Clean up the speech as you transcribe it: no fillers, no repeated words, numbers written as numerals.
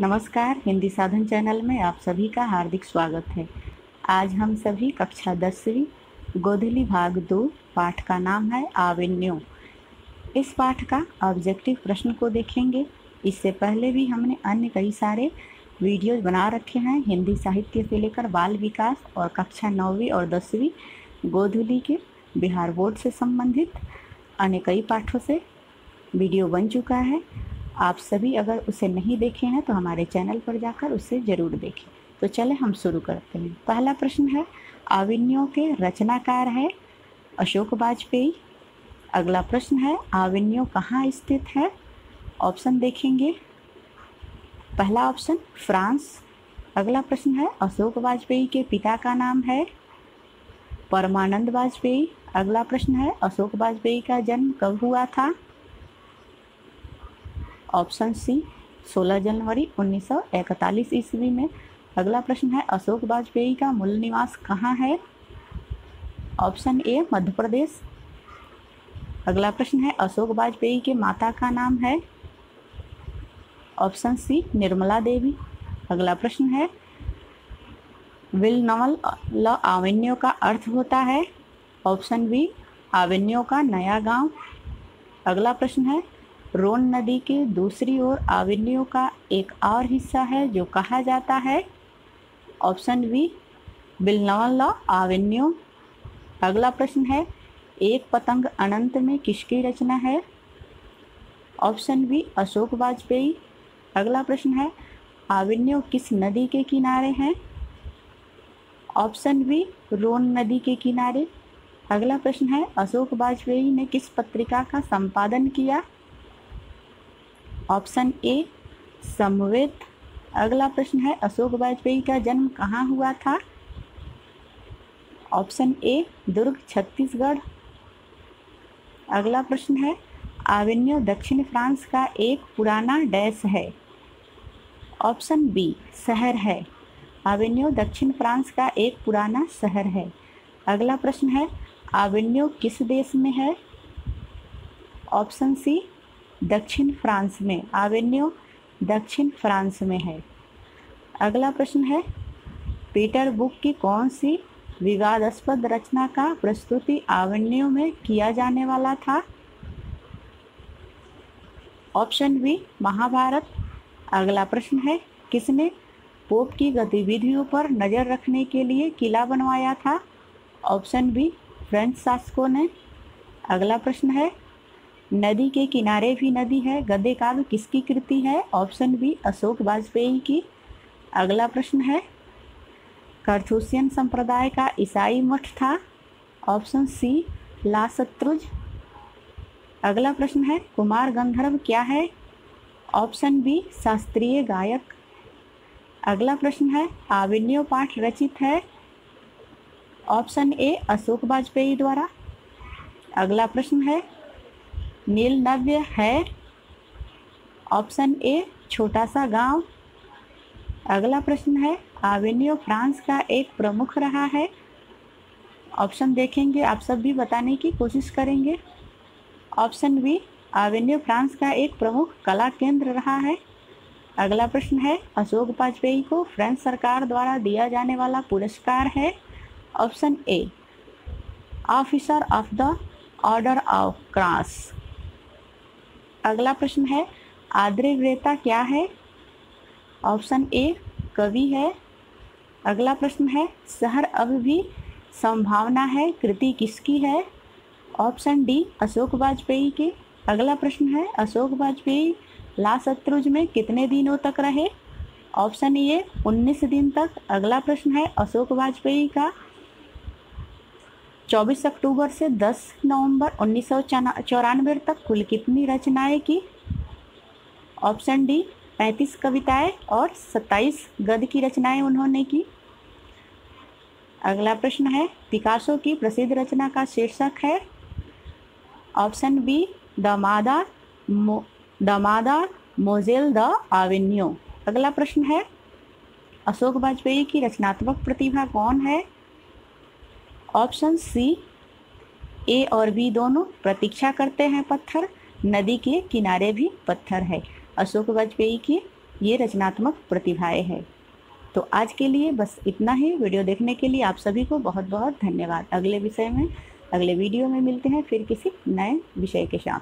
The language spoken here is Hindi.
नमस्कार, हिंदी साधन चैनल में आप सभी का हार्दिक स्वागत है। आज हम सभी कक्षा 10वीं गोधली भाग 2 पाठ का नाम है आविन्यों। इस पाठ का ऑब्जेक्टिव प्रश्न को देखेंगे। इससे पहले भी हमने अन्य कई सारे वीडियोज बना रखे हैं हिंदी साहित्य से लेकर बाल विकास और कक्षा 9वीं और 10वीं गोधली के बिहार बोर्ड से संबंधित अन्य कई पाठों से वीडियो बन चुका है। आप सभी अगर उसे नहीं देखे हैं तो हमारे चैनल पर जाकर उसे ज़रूर देखें। तो चलें हम शुरू करते हैं। पहला प्रश्न है, आविन्यों के रचनाकार है अशोक वाजपेयी। अगला प्रश्न है, आविन्यों कहाँ स्थित है? ऑप्शन देखेंगे। पहला ऑप्शन फ्रांस। अगला प्रश्न है, अशोक वाजपेयी के पिता का नाम है परमानंद वाजपेयी। अगला प्रश्न है, अशोक वाजपेयी का जन्म कब हुआ था? ऑप्शन सी 16 जनवरी 1941 ईस्वी में। अगला प्रश्न है, अशोक वाजपेयी का मूल निवास कहाँ है? Option A Madhya Pradesh. अगला प्रश्न है, अशोक वाजपेयी के माता का नाम है? Option C Nirmala Devi. अगला प्रश्न है, विलनवल आविन्यों का अर्थ होता है? ऑप्शन बी आविन्यों का नया गांव। अगला प्रश्न है, रोन नदी के दूसरी ओर आविन्यों का एक और हिस्सा है जो कहा जाता है? ऑप्शन बी बिलनवल आविन्यों। अगला प्रश्न है, एक पतंग अनंत में किसकी रचना है? Option B Ashok Vajpeyi. अगला प्रश्न है, आविन्यों किस नदी के किनारे हैं? ऑप्शन बी रोन नदी के किनारे। अगला प्रश्न है, अशोक वाजपेयी ने किस पत्रिका का संपादन किया? ऑप्शन ए समवेत। अगला प्रश्न है, अशोक वाजपेयी का जन्म कहाँ हुआ था? ऑप्शन ए दुर्ग छत्तीसगढ़। अगला प्रश्न है, आविन्यों दक्षिण फ्रांस का एक पुराना डैश है? ऑप्शन बी शहर है। आविन्यों दक्षिण फ्रांस का एक पुराना शहर है। अगला प्रश्न है, आविन्यों किस देश में है? ऑप्शन सी दक्षिण फ्रांस में। आविन्यों दक्षिण फ्रांस में है। अगला प्रश्न है, पीटर बुक की कौन सी विवादास्पद रचना का प्रस्तुति आविन्यों में किया जाने वाला था? Option B Mahabharat. अगला प्रश्न है, किसने पोप की गतिविधियों पर नज़र रखने के लिए किला बनवाया था? ऑप्शन बी फ्रेंच शासकों ने। अगला प्रश्न है, नदी के किनारे भी नदी है गद्य काव्य किसकी कृति है? ऑप्शन बी अशोक वाजपेयी की। अगला प्रश्न है, करथुसियन संप्रदाय का ईसाई मठ था? ऑप्शन सी ला सत्रुज। अगला प्रश्न है, कुमार गंधर्व क्या है? ऑप्शन बी शास्त्रीय गायक। अगला प्रश्न है, आविन्यों पाठ रचित है? ऑप्शन ए अशोक वाजपेयी द्वारा। अगला प्रश्न है, नील नव्य है? ऑप्शन ए छोटा सा गांव। अगला प्रश्न है, आविन्यों फ्रांस का एक प्रमुख रहा है? ऑप्शन देखेंगे, आप सब भी बताने की कोशिश करेंगे। ऑप्शन बी आविन्यों फ्रांस का एक प्रमुख कला केंद्र रहा है। अगला प्रश्न है, अशोक वाजपेयी को फ्रेंच सरकार द्वारा दिया जाने वाला पुरस्कार है? Option A officer of the order of cross. अगला प्रश्न है, आद्रे व्रेता क्या है? ऑप्शन ए कवि है। अगला प्रश्न है, शहर अब भी संभावना है कृति किसकी है? ऑप्शन डी अशोक वाजपेयी की। अगला प्रश्न है, अशोक वाजपेयी ला सत्रुज में कितने दिनों तक रहे? ऑप्शन ए 19 दिन तक। अगला प्रश्न है, अशोक वाजपेयी का 24 अक्टूबर से 10 नवंबर 1994 तक कुल कितनी रचनाएं की? ऑप्शन डी 35 कविताएं और 27 गद्य की रचनाएं उन्होंने की। अगला प्रश्न है, पिकासो की प्रसिद्ध रचना का शीर्षक है? ऑप्शन बी द मादा मोजेल द आविन्यों। अगला प्रश्न है, अशोक वाजपेयी की रचनात्मक प्रतिभा कौन है? ऑप्शन सी ए और बी दोनों। प्रतीक्षा करते हैं पत्थर, नदी के किनारे भी पत्थर है। अशोक वाजपेयी की ये रचनात्मक प्रतिभाएं हैं। तो आज के लिए बस इतना ही। वीडियो देखने के लिए आप सभी को बहुत बहुत धन्यवाद। अगले वीडियो में मिलते हैं फिर किसी नए विषय के साथ।